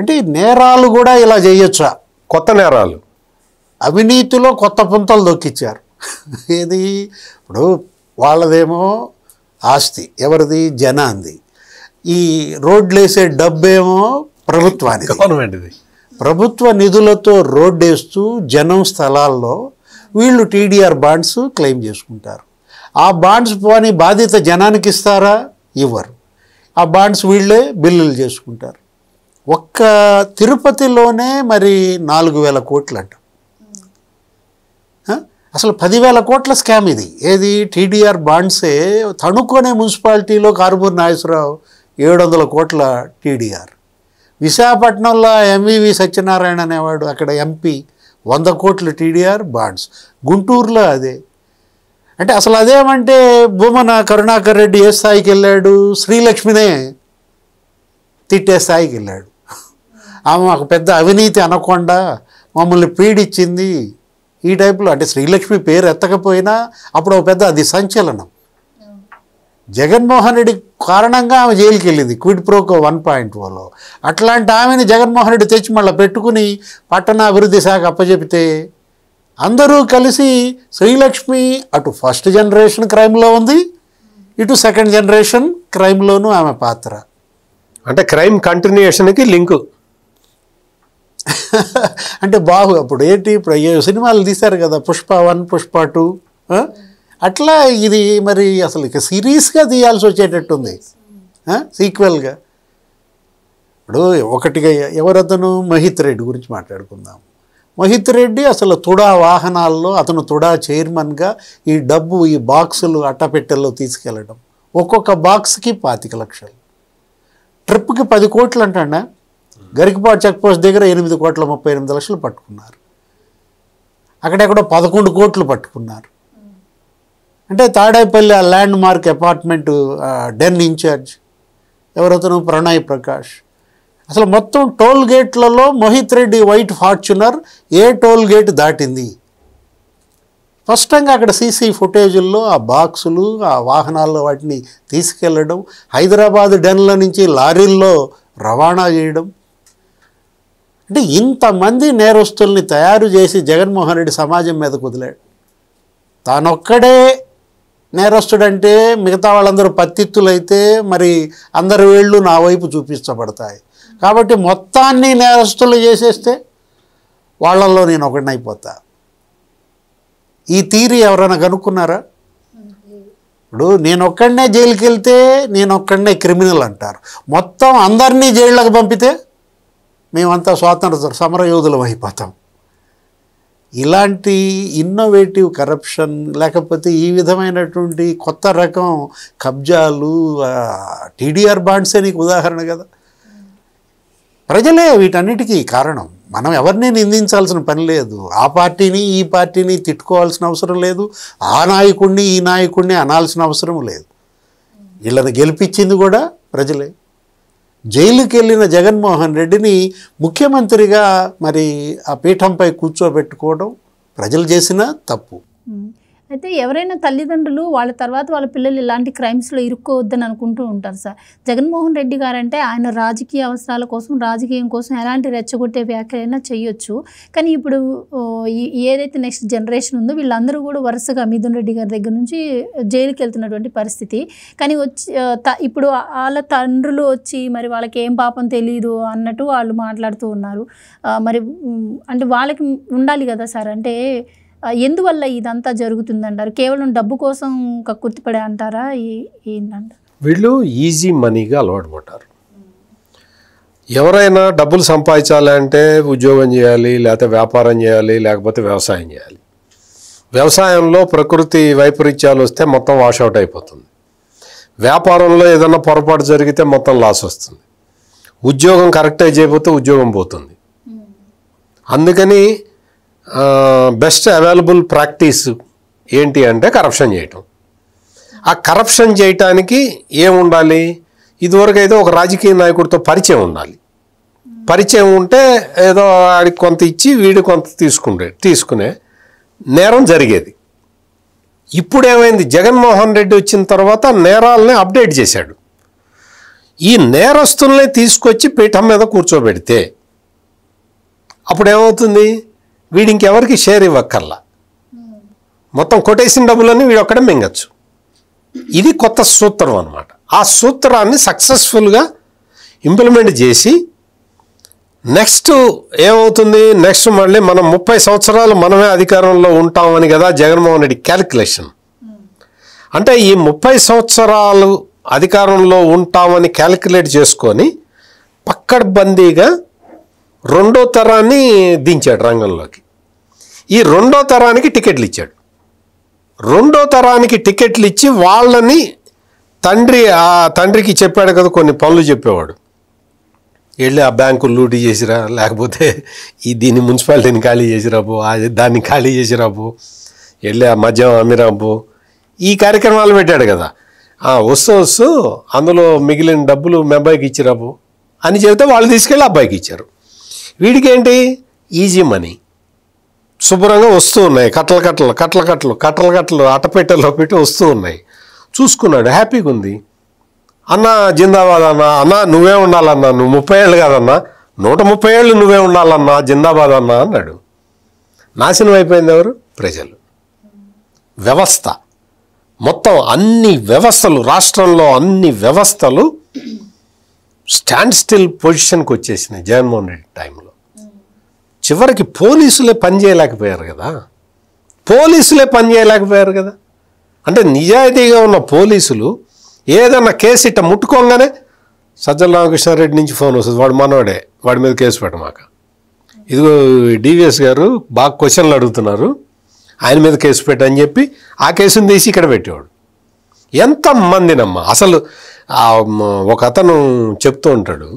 అంటే నేరాలు కూడా ఇలా చేయొచ్చా? కొత్త నేరాలు, అవినీతిలో కొత్త పుంతలు దొక్కిచ్చారు. ఏది ఇప్పుడు వాళ్ళదేమో ఆస్తి ఎవరిది, జనాంది. ఈ రోడ్లు వేసే డబ్బేమో ప్రభుత్వానికి, గవర్నమెంట్ది. ప్రభుత్వ నిధులతో రోడ్డేస్తూ జనం స్థలాల్లో వీళ్ళు TDR బాండ్స్ క్లెయిమ్ చేసుకుంటారు. ఆ బాండ్స్ పోని బాధ్యత జనానికి ఇస్తారా? ఇవ్వరు. ఆ బాండ్స్ వీళ్ళే బిల్లులు చేసుకుంటారు. ఒక్క తిరుపతిలోనే మరి 4,000 కోట్లు అంట. అసలు 10,000 కోట్ల స్కామ్ ఇది. ఏది టీడీఆర్ బాండ్సే తణుకోనే మున్సిపాలిటీలో కారుమూరి నాగేశ్వరరావు 700 కోట్ల టీడీఆర్. విశాఖపట్నంలో ఎంవివి సత్యనారాయణ అనేవాడు అక్కడ ఎంపీ 100 కోట్ల టీడీఆర్ బాండ్స్. గుంటూరులో అదే. అంటే అసలు అదేమంటే భూమన కరుణాకర్ రెడ్డి ఏ స్థాయికి వెళ్ళాడు, శ్రీలక్ష్మినే తిట్టే స్థాయికి వెళ్ళాడు. ఆమె ఒక పెద్ద అవినీతి అనకుండా మమ్మల్ని పీడిచ్చింది ఈ టైప్లో. అంటే శ్రీలక్ష్మి పేరు ఎత్తకపోయినా అప్పుడు ఒక పెద్ద అది సంచలనం. జగన్మోహన్ రెడ్డి కారణంగా ఆమె జైలుకి వెళ్ళింది క్విడ్ ప్రోకో 1.0లో. అట్లాంటి ఆమెని జగన్మోహన్ రెడ్డి తెచ్చి మళ్ళీ పెట్టుకుని పట్టణ అభివృద్ధి శాఖ అప్పచెపితే అందరూ కలిసి శ్రీలక్ష్మి అటు ఫస్ట్ జనరేషన్ క్రైమ్లో ఉంది, ఇటు సెకండ్ జనరేషన్ క్రైమ్లోనూ ఆమె పాత్ర. అంటే క్రైమ్ కంటిన్యూషన్కి లింకు. అంటే అప్పుడు ఏంటి, ఇప్పుడు సినిమాలు తీశారు కదా, పుష్ప 1, పుష్ప 2, అట్లా ఇది మరి అసలు ఇక సిరీస్గా తీయాల్సి వచ్చేటట్టుంది సీక్వెల్గా. ఇప్పుడు ఒకటిగా ఎవరతను మహిత్ రెడ్డి గురించి మాట్లాడుకుందాం. మహిత్ రెడ్డి అసలు తుడా వాహనాల్లో అతను తుడా చైర్మన్గా ఈ డబ్బు ఈ బాక్సులు అట్టపెట్టెల్లో తీసుకెళ్ళడం, ఒక్కొక్క బాక్స్కి 25 లక్షలు, ట్రిప్కి 10 కోట్లు అంటాడా. గరికపాడు చెక్ పోస్ట్ దగ్గర 8 కోట్ల 38 లక్షలు పట్టుకున్నారు. అక్కడెక్కడో 11 కోట్లు పట్టుకున్నారు. అంటే తాడేపల్లి ఆ landmark apartment den in charge ఎవరతను ప్రణయ్ ప్రకాష్. అసలు మొత్తం టోల్ గేట్లలో మోహిత్ రెడ్డి వైట్ ఫార్చునర్ ఏ టోల్ గేట్ దాటింది స్పష్టంగా అక్కడ సీసీ ఫుటేజుల్లో ఆ బాక్సులు ఆ వాహనాల్లో వాటిని తీసుకెళ్ళడం, హైదరాబాద్ డెన్ల నుంచి లారీల్లో రవాణా చేయడం. అంటే ఇంతమంది నేరస్తుల్ని తయారు చేసి జగన్మోహన్ రెడ్డి సమాజం మీద కుదిలాడు. తానొక్కడే నేరస్తుడంటే మిగతా వాళ్ళందరూ పత్తిత్తులైతే మరి అందరి వేళ్ళు నా వైపు చూపించబడతాయి. కాబట్టి మొత్తాన్ని నేరస్తులు చేసేస్తే వాళ్ళల్లో నేను ఒకడినైపోతా. ఈ థియరీ ఎవరైనా కనుక్కున్నారా? ఇప్పుడు నేనొక్కడనే జైలుకి వెళ్తే నేనొక్కడనే క్రిమినల్ అంటారు. మొత్తం అందరినీ జైళ్ళకు పంపితే మేమంతా స్వాతంత్ర సమరయోధులం అయిపోతాం. ఇలాంటి ఇన్నోవేటివ్ కరప్షన్ లేకపోతే ఈ విధమైనటువంటి కొత్త రకం కబ్జాలు టీడీఆర్ బాండ్సే నీకు ఉదాహరణ కదా. ప్రజలే వీటన్నిటికీ కారణం. మనం ఎవరిని నిందించాల్సిన పని లేదు. ఆ పార్టీని ఈ పార్టీని తిట్టుకోవాల్సిన అవసరం లేదు. ఆ నాయకుడిని ఈ నాయకుడిని అనాల్సిన అవసరం లేదు. వీళ్ళని గెలిపించింది కూడా ప్రజలే. జైలుకి వెళ్ళిన జగన్మోహన్ రెడ్డిని ముఖ్యమంత్రిగా మరి ఆ పీఠంపై కూర్చోబెట్టుకోవడం ప్రజలు చేసిన తప్పు. అయితే ఎవరైనా తల్లిదండ్రులు వాళ్ళ తర్వాత వాళ్ళ పిల్లలు ఇలాంటి క్రైమ్స్లో ఇరుక్కోవద్దని అనుకుంటూ ఉంటారు సార్. జగన్మోహన్ రెడ్డి గారంటే ఆయన రాజకీయ అవసరాల కోసం రాజకీయం కోసం ఎలాంటి రెచ్చగొట్టే వ్యాఖ్యలైనా చేయొచ్చు. కానీ ఇప్పుడు ఏదైతే నెక్స్ట్ జనరేషన్ ఉందో వీళ్ళందరూ కూడా వరుసగా మిథున్ రెడ్డి గారి దగ్గర నుంచి జైలుకి వెళ్తున్నటువంటి పరిస్థితి. కానీ వచ్చి ఇప్పుడు వాళ్ళ తండ్రులు వచ్చి మరి వాళ్ళకి ఏం పాపం తెలియదు అన్నట్టు వాళ్ళు మాట్లాడుతూ ఉన్నారు. మరి అంటే వాళ్ళకి ఉండాలి కదా సార్. అంటే ఎందువల్ల ఇదంతా జరుగుతుందంటారు? కేవలం డబ్బు కోసం కక్కుర్తిపడే అంటారా ఏంటంటారు? వీళ్ళు ఈజీ మనీగా అలవాటు పడ్డారు. ఎవరైనా డబ్బులు సంపాదించాలంటే ఉద్యోగం చేయాలి, లేకపోతే వ్యాపారం చేయాలి, లేకపోతే వ్యవసాయం చేయాలి. వ్యవసాయంలో ప్రకృతి వైపరీత్యాలు వస్తే మొత్తం వాషౌట్ అయిపోతుంది. వ్యాపారంలో ఏదైనా పొరపాటు జరిగితే మొత్తం లాస్ వస్తుంది. ఉద్యోగం కరెక్ట్గా చేయకపోతే ఉద్యోగం పోతుంది. అందుకని బెస్ట్ అవైలబుల్ ప్రాక్టీస్ ఏంటి అంటే కరప్షన్ చేయటం. ఆ కరప్షన్ చేయటానికి ఏముండాలి? ఇదివరకు అయితే ఒక రాజకీయ నాయకుడితో పరిచయం ఉండాలి. పరిచయం ఉంటే ఏదో ఆడికి కొంత ఇచ్చి వీడు కొంత తీసుకునే నేరం జరిగేది. ఇప్పుడు ఏమైంది? జగన్మోహన్ రెడ్డి వచ్చిన తర్వాత నేరాలని అప్డేట్ చేశాడు. ఈ నేరస్తుల్ని తీసుకొచ్చి పీఠం మీద కూర్చోబెడితే అప్పుడు ఏమవుతుంది? వీడి ఇంకెవరికి షేర్ ఇవ్వక్కర్లా, మొత్తం కొటేసిన డబ్బులన్నీ వీడు ఒక్కడే మింగచ్చు. ఇది కొత్త సూత్రం అన్నమాట. ఆ సూత్రాన్ని సక్సెస్ఫుల్గా ఇంప్లిమెంట్ చేసి నెక్స్ట్ ఏమవుతుంది? నెక్స్ట్ మళ్ళీ మనం 30 సంవత్సరాలు మనమే అధికారంలో ఉంటామని కదా జగన్మోహన్ రెడ్డి క్యాలిక్యులేషన్. అంటే ఈ 30 సంవత్సరాలు అధికారంలో ఉంటామని క్యాలిక్యులేట్ చేసుకొని పక్కడ్బందీగా రెండో తరాన్ని దించాడు రంగంలోకి. ఈ రెండో తరానికి టికెట్లు ఇచ్చాడు. రెండో తరానికి టికెట్లు ఇచ్చి వాళ్ళని ఆ తండ్రికి చెప్పాడు కదా, కొన్ని పనులు చెప్పేవాడు. వెళ్ళి ఆ బ్యాంకులు లూటీ చేసిరా, లేకపోతే దీన్ని మున్సిపాలిటీని ఖాళీ చేసిరాబో, దాన్ని ఖాళీ చేసిరాబో, వెళ్ళి ఆ మద్యం అమ్మిరాబో, ఈ కార్యక్రమాలు పెట్టాడు కదా. వస్తూ అందులో మిగిలిన డబ్బులు మీ అబ్బాయికి ఇచ్చిరాబో అని చెబితే వాళ్ళు తీసుకెళ్ళి అబ్బాయికి ఇచ్చారు. వీడికి ఏంటి, ఈజీ మనీ, శుభ్రంగా వస్తూ ఉన్నాయి, కట్టలు అట్టపెట్టెల్లో పెట్టి వస్తూ ఉన్నాయి. చూసుకున్నాడు, హ్యాపీగా ఉంది. అన్న జిందాబాద్ అన్న నువ్వే ఉండాలన్నా, నువ్వు 30 ఏళ్ళు కాదన్నా, 130 ఏళ్ళు నువ్వే ఉండాలన్నా, జిందాబాద్ అన్నా అన్నాడు. నాశనం అయిపోయింది ఎవరు? ప్రజలు, వ్యవస్థ. మొత్తం అన్ని వ్యవస్థలు, రాష్ట్రంలో అన్ని వ్యవస్థలు స్టాండ్ స్టిల్ పొజిషన్కి వచ్చేసినాయి జగన్మోహన్ రెడ్డి టైంలో. చివరికి పోలీసులే పనిచేయలేకపోయారు కదా. అంటే నిజాయితీగా ఉన్న పోలీసులు ఏదన్నా కేసు ఇట్ట ముట్టుకోగానే సజ్జల రామకృష్ణారెడ్డి నుంచి ఫోన్ వస్తుంది, వాడు మనవాడే, వాడి మీద కేసు పెట్టమాక, ఇదిగో డివిఎస్ గారు బాగా క్వశ్చన్లు అడుగుతున్నారు, ఆయన మీద కేసు పెట్టని చెప్పి ఆ కేసుని తీసి ఇక్కడ పెట్టేవాడు. ఎంతమందినమ్మా అసలు. ఒక అతను చెప్తూ ఉంటాడు,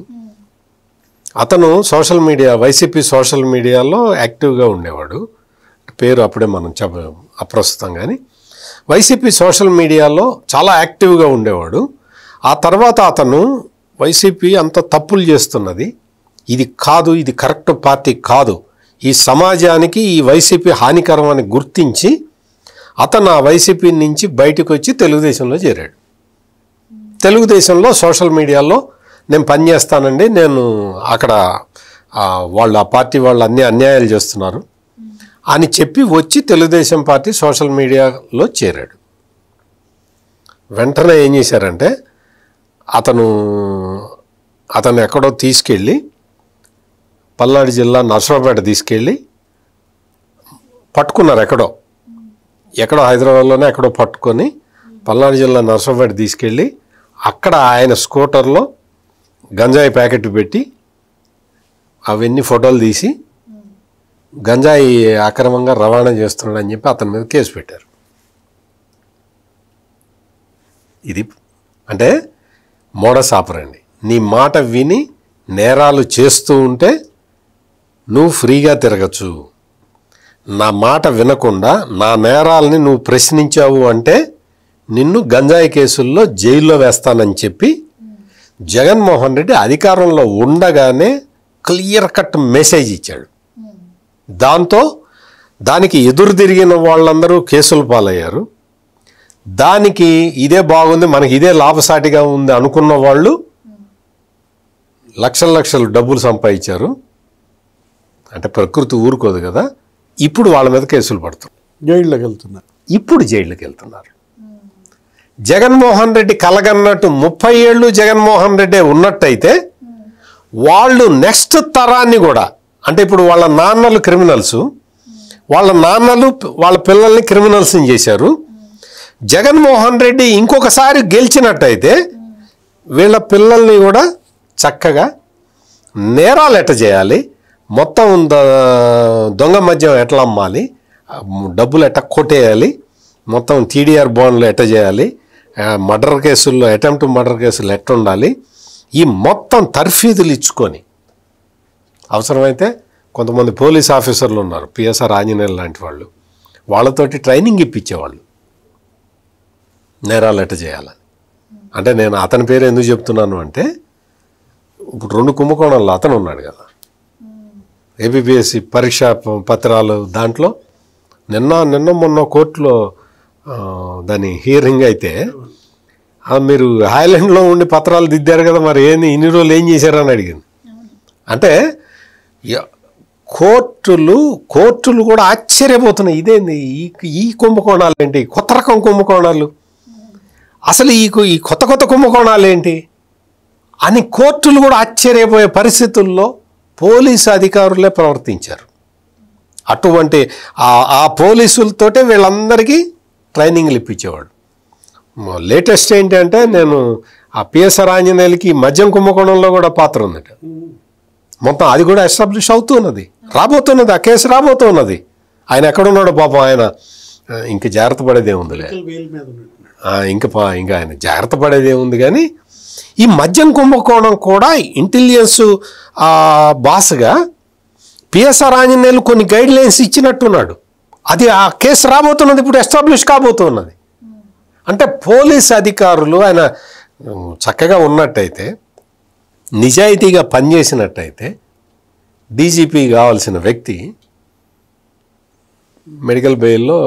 అతను సోషల్ మీడియా, వైసీపీ సోషల్ మీడియాలో యాక్టివ్గా ఉండేవాడు, పేరు అప్పుడే మనం అప్రస్తుతం, కానీ వైసీపీ సోషల్ మీడియాలో చాలా యాక్టివ్గా ఉండేవాడు. ఆ తర్వాత అతను వైసీపీ అంత తప్పులు చేస్తున్నది, ఇది కాదు, ఇది కరెక్ట్ పార్టీ కాదు, ఈ సమాజానికి ఈ వైసీపీ హానికరం అని గుర్తించి అతను ఆ వైసీపీ నుంచి బయటకు వచ్చి తెలుగుదేశంలో చేరాడు. తెలుగుదేశంలో సోషల్ మీడియాలో నేను పనిచేస్తానండి, నేను అక్కడ వాళ్ళు ఆ పార్టీ వాళ్ళు అన్ని అన్యాయాలు చేస్తున్నారు అని చెప్పి వచ్చి తెలుగుదేశం పార్టీ సోషల్ మీడియాలో చేరాడు. వెంటనే ఏం చేశారంటే అతను ఎక్కడో తీసుకెళ్ళి పల్నాడు జిల్లా నర్సరావుపేట తీసుకెళ్ళి పట్టుకున్నారు. ఎక్కడో హైదరాబాద్లోనే ఎక్కడో పట్టుకొని పల్నాడు జిల్లా నర్సరావుపేట తీసుకెళ్ళి అక్కడ ఆయన స్కూటర్లో గంజాయి ప్యాకెట్ పెట్టి అవన్నీ ఫోటోలు తీసి గంజాయి అక్రమంగా రవాణా చేస్తున్నాడు అని చెప్పి అతని మీద కేసు పెట్టారు. ఇది అంటే మోడస్ ఆపరండి. నీ మాట విని నేరాలు చేస్తూ ఉంటే నువ్వు ఫ్రీగా తిరగచ్చు, నా మాట వినకుండా నా నేరాలని నువ్వు ప్రశ్నించావు అంటే నిన్ను గంజాయి కేసుల్లో జైల్లో వేస్తానని చెప్పి జగన్మోహన్ రెడ్డి అధికారంలో ఉండగానే క్లియర్ కట్ మెసేజ్ ఇచ్చాడు. దానికి ఎదురు తిరిగిన వాళ్ళందరూ కేసులు పాలయ్యారు. దానికి ఇదే బాగుంది, మనకి ఇదే లాభసాటిగా ఉంది అనుకున్న వాళ్ళు లక్షలు డబ్బులు సంపాదించారు. అంటే ప్రకృతి ఊరుకోదు కదా. ఇప్పుడు వాళ్ళ మీద కేసులు పడుతున్నారు, జైళ్ళకి వెళ్తున్నారు. జగన్మోహన్ రెడ్డి కలగన్నట్టు 30 ఏళ్ళు జగన్మోహన్ రెడ్డి ఉన్నట్టయితే వాళ్ళు నెక్స్ట్ తరాన్ని కూడా, అంటే ఇప్పుడు వాళ్ళ నాన్నలు క్రిమినల్స్, వాళ్ళ నాన్నలు వాళ్ళ పిల్లల్ని క్రిమినల్స్ని చేశారు. జగన్మోహన్ రెడ్డి ఇంకొకసారి గెలిచినట్టయితే వీళ్ళ పిల్లల్ని కూడా చక్కగా నేరాలు ఎట్ట చేయాలి, మొత్తం దొంగ మద్యం ఎట్లా అమ్మాలి, డబ్బులు ఎట్ట కొట్టేయాలి, మొత్తం టీడీఆర్ బాండ్లు ఎట్ట చేయాలి, మర్డర్ కేసుల్లో అటెంప్ట్ మర్డర్ కేసులు ఎట్ట ఉండాలి, ఈ మొత్తం తర్ఫీదులు ఇచ్చుకొని అవసరమైతే కొంతమంది పోలీస్ ఆఫీసర్లు ఉన్నారు, పిఎస్ఆర్ ఆంజనేయులు లాంటి వాళ్ళు, వాళ్ళతోటి ట్రైనింగ్ ఇప్పించేవాళ్ళు నేరాలు ఎట్ట చేయాలని. అంటే నేను అతని పేరు ఎందుకు చెప్తున్నాను అంటే ఇప్పుడు 2 కుంభకోణాల్లో అతను ఉన్నాడు కదా, ఏబిపిఎస్సి పరీక్షా పత్రాలు దాంట్లో నిన్న మొన్న కోర్టులో దాని హియరింగ్ అయితే మీరు హాయ్లాండ్లో ఉండి పత్రాలు దిద్దారు కదా, మరి ఇన్ని రోజులు ఏం చేశారని అడిగింది. అంటే కోర్టులు కూడా ఆశ్చర్యపోతున్నాయి, ఇదేంది ఈ కుంభకోణాలు ఏంటి, కొత్త రకం కుంభకోణాలు, అసలు ఈ కొత్త కుంభకోణాలు ఏంటి అని కోర్టులు కూడా ఆశ్చర్యపోయే పరిస్థితుల్లో పోలీసు అధికారులే ప్రవర్తించారు. అటువంటి ఆ పోలీసులతోటే వీళ్ళందరికీ ట్రైనింగ్లు ఇప్పించేవాడు. లేటెస్ట్ ఏంటంటే నేను ఆ పిఎస్ఆర్ ఆంజనేయులకి మద్యం కుంభకోణంలో కూడా పాత్ర ఉందట, మొత్తం అది కూడా ఎస్టాబ్లిష్ అవుతున్నది, రాబోతున్నది, ఆ కేసు రాబోతున్నది. ఆయన ఎక్కడున్నాడో పాపం, ఆయన ఇంక జాగ్రత్త పడేదే ఉందిలే, ఇంకా ఆయన జాగ్రత్త పడేదే ఉంది. కానీ ఈ మద్యం కుంభకోణం కూడా ఇంటెలిజెన్స్ బాస్గా పిఎస్ఆర్ ఆంజనేయులు కొన్ని గైడ్ లైన్స్ ఇచ్చినట్టున్నాడు. అది ఆ కేసు రాబోతున్నది, ఇప్పుడు ఎస్టాబ్లిష్ కాబోతున్నది. అంటే పోలీస్ అధికారులు ఆయన చక్కగా ఉన్నట్టయితే, నిజాయితీగా పనిచేసినట్టయితే, డీజీపీ కావాల్సిన వ్యక్తి మెడికల్ బెయిల్లో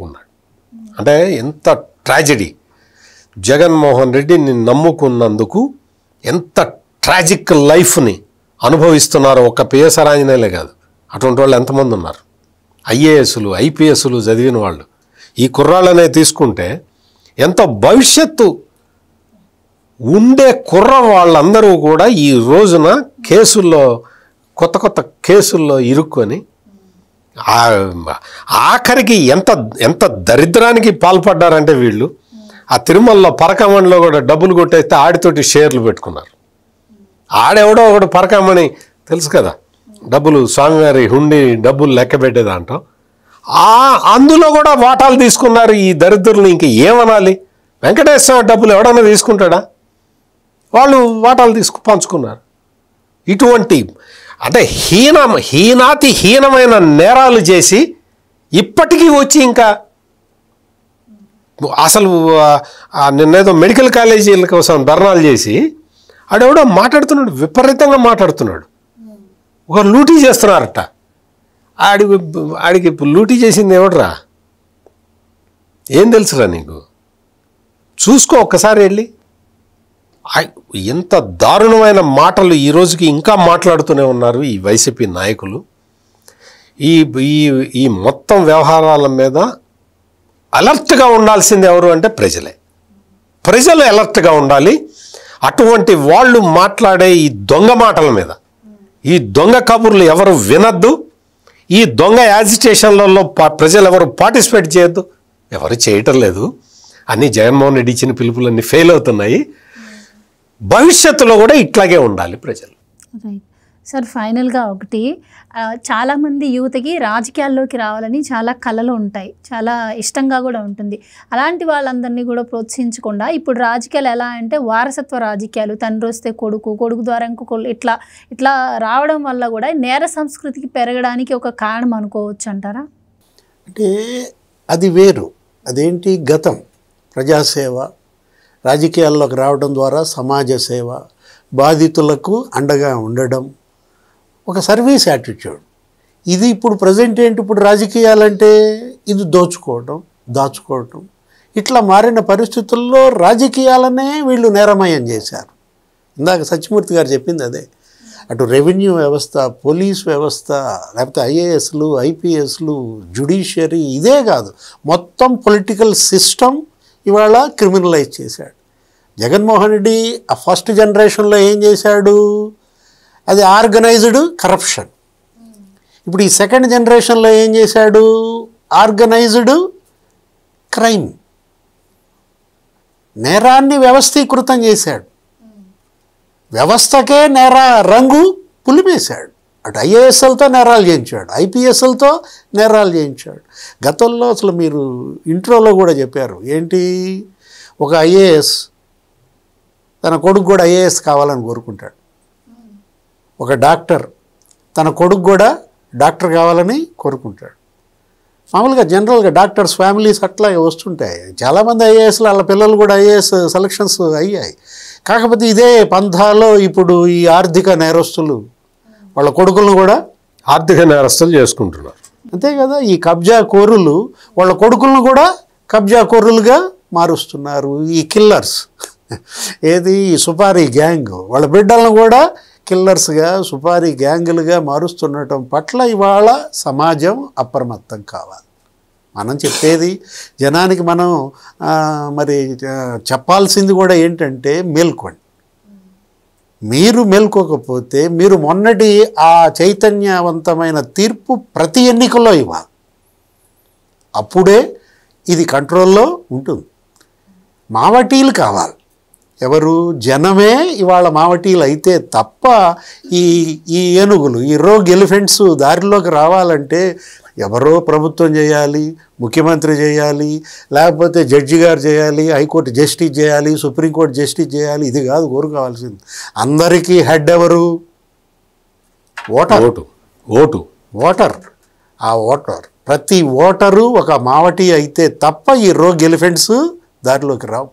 ఉన్నాడు. అంటే ఎంత ట్రాజెడీ. జగన్మోహన్ రెడ్డిని నమ్ముకున్నందుకు ఎంత ట్రాజిక్ లైఫ్ని అనుభవిస్తున్నారో ఒక్క పిఎస్ఆర్ ఆంజనేయులే కాదు, అటువంటి వాళ్ళు ఎంతమంది ఉన్నారు. ఐఏఎస్లు ఐపీఎస్లు చదివిన వాళ్ళు. ఈ కుర్రాళ్ళనే తీసుకుంటే ఎంత భవిష్యత్తు ఉండే కుర్ర వాళ్ళందరూ కూడా ఈ రోజున కేసుల్లో కొత్త కొత్త కేసుల్లో ఇరుక్కొని ఆఖరికి ఎంత దరిద్రానికి పాల్పడ్డారంటే వీళ్ళు ఆ తిరుమలలో పరకామణిలో కూడా డబ్బులు కొట్టేస్తే ఆడితోటి షేర్లు పెట్టుకున్నారు. ఆడెవడో ఒకడు పరకామణి తెలుసు కదా, డబ్బులు స్వామివారి హుండీ డబ్బులు లెక్క పెట్టేదాంటో అందులో కూడా వాటాలు తీసుకున్నారు ఈ దరిద్రులు. ఇంక ఏమనాలి? వెంకటేశ్వర డబ్బులు ఎవడన్నా తీసుకుంటాడా? వాళ్ళు వాటాలు పంచుకున్నారు. ఇటువంటి అంటే హీనాతి హీనమైన నేరాలు చేసి ఇప్పటికీ వచ్చి ఇంకా అసలు నిన్నేదో మెడికల్ కాలేజీల కోసం ధర్నాలు చేసి ఆడెవడో మాట్లాడుతున్నాడు, విపరీతంగా మాట్లాడుతున్నాడు. ఒక లూటీ చేస్తున్నారట. ఆడికి లూటీ చేసింది ఎవడరా? ఏం తెలుసురా నీకు? చూసుకో ఒక్కసారి వెళ్ళి. ఎంత దారుణమైన మాటలు ఈ రోజుకి ఇంకా మాట్లాడుతూనే ఉన్నారు ఈ వైసీపీ నాయకులు. ఈ మొత్తం వ్యవహారాల మీద అలర్ట్గా ఉండాల్సింది ఎవరు అంటే ప్రజలే. ప్రజలు అలర్ట్గా ఉండాలి. అటువంటి వాళ్ళు మాట్లాడే ఈ దొంగ మాటల మీద, ఈ దొంగ కబుర్లు ఎవరు వినద్దు. ఈ దొంగ యాజిటేషన్లలో ప్రజలు ఎవరు పార్టిసిపేట్ చేయొద్దు. ఎవరు చేయటం లేదు. అన్నీ జగన్మోహన్ రెడ్డి ఇచ్చిన పిలుపులన్నీ ఫెయిల్ అవుతున్నాయి. భవిష్యత్తులో కూడా ఇట్లాగే ఉండాలి ప్రజలు. రైట్ సార్, ఫైనల్గా ఒకటి, చాలామంది యువతకి రాజకీయాల్లోకి రావాలని చాలా కళలు ఉంటాయి, చాలా ఇష్టంగా కూడా ఉంటుంది. అలాంటి వాళ్ళందరినీ కూడా ప్రోత్సహించకుండా ఇప్పుడు రాజకీయాలు ఎలా అంటే వారసత్వ రాజకీయాలు, తండ్రి వస్తే కొడుకు, కొడుకు ద్వారా ఇంకొకళ్ళు, ఇట్లా రావడం వల్ల కూడా నేర సంస్కృతికి పెరగడానికి ఒక కారణం అనుకోవచ్చు అంటారా? అంటే అది వేరు. అదేంటి? గతం ప్రజాసేవ, రాజకీయాల్లోకి రావడం ద్వారా సమాజ సేవ, బాధితులకు అండగా ఉండడం, ఒక సర్వీస్ యాటిట్యూడ్. ఇది ఇప్పుడు ప్రజెంట్ ఏంటి? ఇప్పుడు రాజకీయాలంటే ఇది దాచుకోవటం ఇట్లా మారిన పరిస్థితుల్లో రాజకీయాలనే వీళ్ళు నేరమయం చేశారు. ఇందాక సత్యమూర్తి గారు చెప్పింది అదే. అటు రెవెన్యూ వ్యవస్థ, పోలీస్ వ్యవస్థ, లేకపోతే ఐఏఎస్లు ఐపీఎస్లు, జ్యుడిషియరీ, ఇదే కాదు మొత్తం పొలిటికల్ సిస్టమ్ ఇవాళ క్రిమినలైజ్ చేశాడు. జగన్మోహన్ రెడ్డి ఆ ఫస్ట్ జనరేషన్లో ఏం చేశాడు? అది ఆర్గనైజ్డ్ కరప్షన్. ఇప్పుడు ఈ సెకండ్ జనరేషన్లో ఏం చేశాడు? Organised crime. నేరాన్ని వ్యవస్థీకృతం చేశాడు. వ్యవస్థకే రంగు పులిమేశాడు. అటు ఐఏఎస్ఎల్తో నేరాలు చేయించాడు, ఐపీఎస్ఎల్తో నేరాలు చేయించాడు. గతంలో అసలు మీరు ఇంట్రోలో కూడా చెప్పారు ఏంటి? ఒక ఐఏఎస్ తన కొడుకు కూడా ఐఏఎస్ కావాలని కోరుకుంటాడు. ఒక డాక్టర్ తన కొడుకు కూడా డాక్టర్ కావాలని కోరుకుంటాడు. మామూలుగా జనరల్గా డాక్టర్స్ ఫ్యామిలీస్ అట్లా వస్తుంటాయి. చాలామంది ఐఏఎస్లు వాళ్ళ పిల్లలు కూడా ఐఏఎస్ సెలక్షన్స్ అయ్యాయి. కాకపోతే ఇదే పంథాలో ఇప్పుడు ఈ ఆర్థిక నేరస్తులు వాళ్ళ కొడుకులను కూడా ఆర్థిక నేరస్తులు చేసుకుంటున్నారు. అంతే కదా. ఈ కబ్జా కోరులు వాళ్ళ కొడుకులను కూడా కబ్జా కోరులుగా మారుస్తున్నారు. ఈ కిల్లర్స్, ఏది సుపారీ గ్యాంగ్, వాళ్ళ బిడ్డలను కూడా కిల్లర్స్గా, సుపారీ గ్యాంగులుగా మారుస్తుండటం పట్ల ఇవాళ సమాజం అప్రమత్తం కావాలి. మనం చెప్పేది జనానికి మనం మరి చెప్పాల్సింది కూడా ఏంటంటే మేల్కోండి. మీరు మేల్కోకపోతే మీరు మొన్నటి ఆ చైతన్యవంతమైన తీర్పు ప్రతి ఎన్నికల్లో ఇవ్వాలి. అప్పుడే ఇది కంట్రోల్లో ఉంటుంది. మావటీలు కావాలి. ఎవరు? జనమే ఇవాళ మావటీలు అయితే తప్ప ఈ ఏనుగులు, ఈ రోగ్ ఎలిఫెంట్స్ దారిలోకి రావాలంటే ఎవరో ప్రభుత్వం చేయాలి, ముఖ్యమంత్రి చేయాలి, లేకపోతే జడ్జి గారు చేయాలి, హైకోర్టు జస్టిస్ చేయాలి, సుప్రీంకోర్టు జస్టిస్ చేయాలి, ఇది కాదు కోరుకోవాల్సింది. అందరికీ హెడ్ ఎవరు? ఓటర్. ఓటర్. ఆ ఓటర్, ప్రతి ఓటరు ఒక మావటి అయితే తప్ప ఈ రోగ్ ఎలిఫెంట్స్ దారిలోకి రావు.